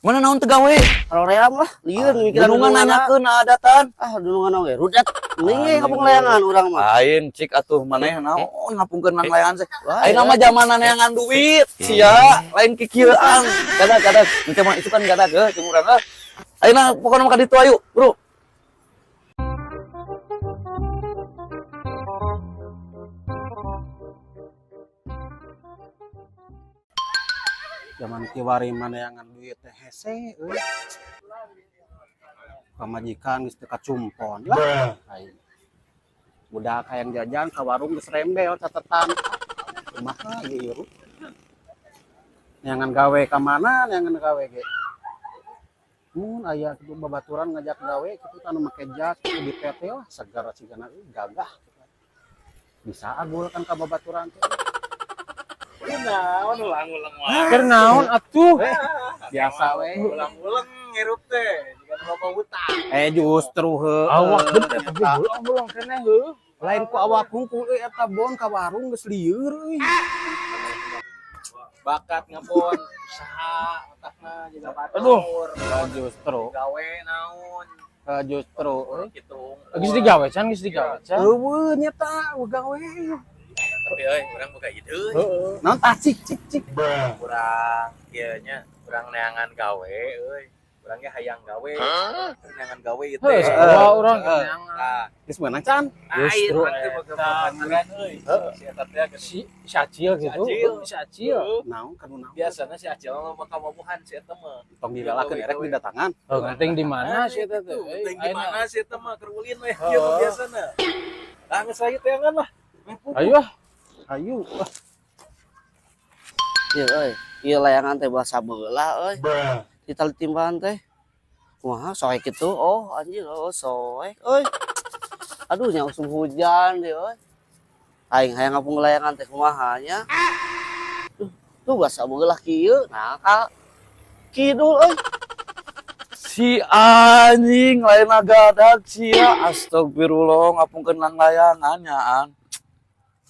Mana naon teu gawe? Roream lah, lieur mikiran Dulungan nanyakeun adatan. dulungan oge rudat. Ning kapung layangan urang mah. Lain cik atuh maneh naon ngapungkeun nang layangan teh. Ayeuna mah zaman neangan duit. Sia, lain kikieuan. Gadag engke mah itu kan gadag jeung urang. Ayeuna pokona mah ka ditu ayu, Bro. Zaman kiwari maneangan duit teh hese euy. Pamajikan geus teu kacumpon lah. Aing. Budak hayang jajan ka warung geus rembel catetan. Kumaha ge ieu? Neangan gawe ka mana neangan gawe ge? Mun aya kitu babaturan ngajak gawe kitu anu make jas di PT lah segar sigana gagah. Bisa agul kan ka babaturan teh. Naon ulang-ulang wae. Keur naon atuh? Biasa we. Ulang-ulang ngirup teh, jika bapak hutang. Justru heueuh. Awak gede tapi bolong-bolong keneh heuh. Lain ku awak hungkul euy eta bon ka warung geus lieur euy. Bakat ngapon, usaha otakna jadi batur. Aduh. Justru. Gawe naon. Justru euy. Gitu. Geus digawe can, geus digawe can. Eueuh nyata gawe. Tapi euy, urang boga ide euy. Naon tah cik. Urang ieu nya, urang neangan gawe euy. Urang ge hayang gawe. Neangan gawe ieu Heuh, teh. sakola urang neangan. Nah, Geus meunang can. Justru air boga eta. babaturan euy. Si eta teh geus Si Acil gitu. Si Acil. Naon kanu naon. biasana si Acil mah mah kawabuhan si eta mah. Tong direlakeun erek didatangan. Oh, penting di mana sih eta teh? Penting di mana sih eta mah keur ulin we ieu mah biasana. Ah geus aya teangan lah. Ayo ah. Ayo. Ieu euy, ieu layangan teh bahasa beula euy. Dital timbahan teh. Kumaha soek kitu? Oh, anjir, oh soek euy. Aduh nya usum hujan deh euy. Aing hayang ngapung layangan teh kumaha nya? Tuh bahasa beula kieu. Nah, kidul euy. Si anjing lain agadag sia. Astagfirullah ngapungkeun nang layangan nyaan.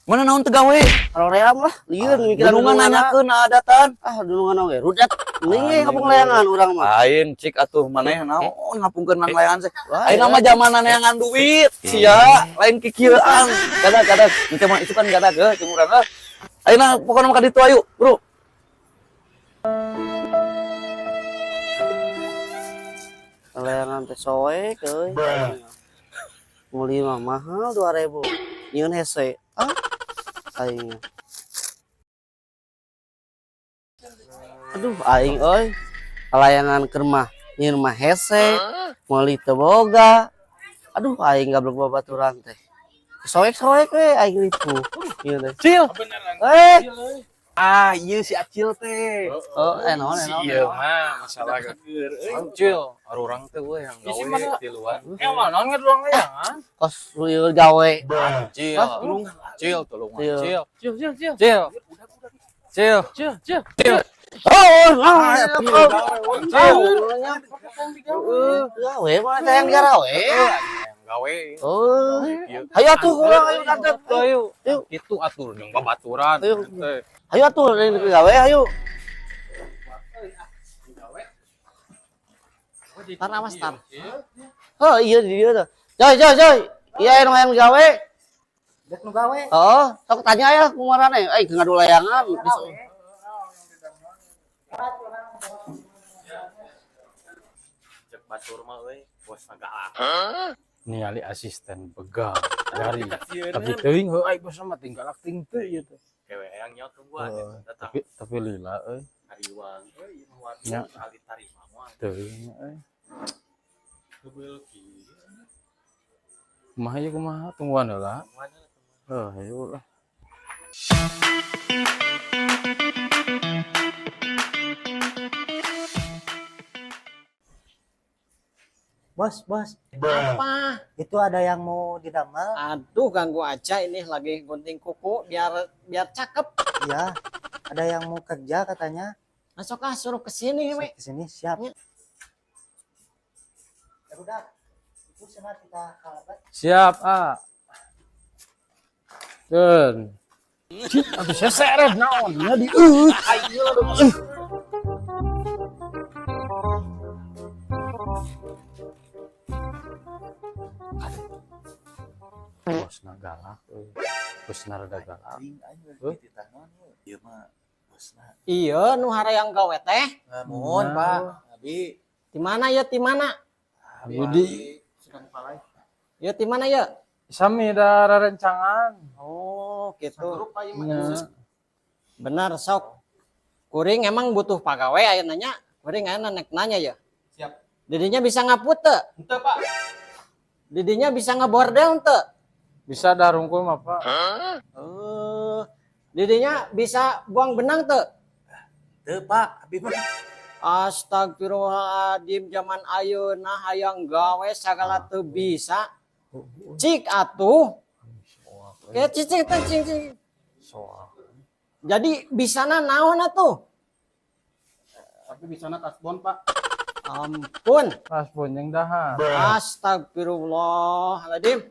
Mana naon teu gawe? Roream lah, lieur mikiran Dulungan nanyakeun adatan. dulungan oge rudat. Ning kapung layangan urang mah. Lain cik atuh maneh naon ngapungkeun nang layangan teh. Ayeuna mah zaman neangan duit. Sia, lain kikieuan. Gadag engke mah itu kan gadag jeung urang. Ayeuna pokona mah ka ditu ayu, Bro. Layangan teh soek euy. Meuli mah mahal 2000. Nyieun hese. Aing. Aduh aing euy. Layangan keur mah nyieun mah hese. Meuli teu boga. Aduh aing gablok babaturan teh. Soek we aing ripuh. Ieu teh. Cil. Ieu si Acil teh. Naon. Ieu mah masalah geur euy. Cil. Urang teh we yang Isi gawe mana? di luar. Naon ngeduang layangan? Kos lieur gawe. Cil, tolong Cil. Cil. Gawe mah sayang garawe. yang gawe. Oh. Hayu atuh urang ayo kantep. Ayo. Yuk. Itu atur jeung babaturan. Ayo. Hayu atuh gawe hayu. Tar awas tar. Oh iya di dieu tuh. Joy. Iya anu hayang gawe. Dek nu gawe. Oh, sok tanya ya kumaha nih. Ngadu layangan. Cek batur mah euy, bos galak. Ningali asisten begal dari tapi teuing heuh ai bos mah tinggalak ting teu ieu teh. Kewe yang nyaut tungguan datang Tapi lila euy hariwang euy muat Nya. kali tarima moal. teuing euy. Kebeul kieu. Kumaha tungguan heula. Mana Ayo lah. Bos. Apa? Itu ada yang mau didamel? Aduh, ganggu aja ini lagi gunting kuku biar cakep. Iya. Ada yang mau kerja katanya. Masuk suruh ke sini, we. Ke sini siap. Ya. Ya udah. Itu sana kita kalabat. Siap, ah. Ten. Atuh seseret naon nya di bosna galak bosna rada galak Aing aing Heuh? di tangan ieu mah bosna. Iya nu harayang gawe teh. Mohon Pak. Abi Di mana ya di mana? Budi Ya di mana ya? sami da rerencangan Oh, gitu. nya Benar sok. Kuring emang butuh pagawe aya nanya. Kuring aya nek nanya ya. Siap. Didinya bisa ngaput teu? Henteu Pak. Didinya bisa ngebordel teu? bisa da rungkul mah Pak Didinya bisa buang benang teu? Teu Pak, abi mah Astagfirullahaladzim zaman ayeuna hayang gawe sagala teu bisa. Cik atuh. Ya cicing teh cicing. soal Jadi bisana naon atuh? Tapi bisa tasbon Pak. Ampun. pas pun yang daha Astagfirullahaladzim.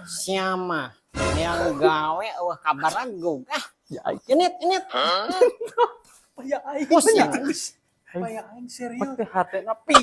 Siapa yang gawe kabaran gugah? Ini ya aing. pusing. Ya aing serius. pake hati napi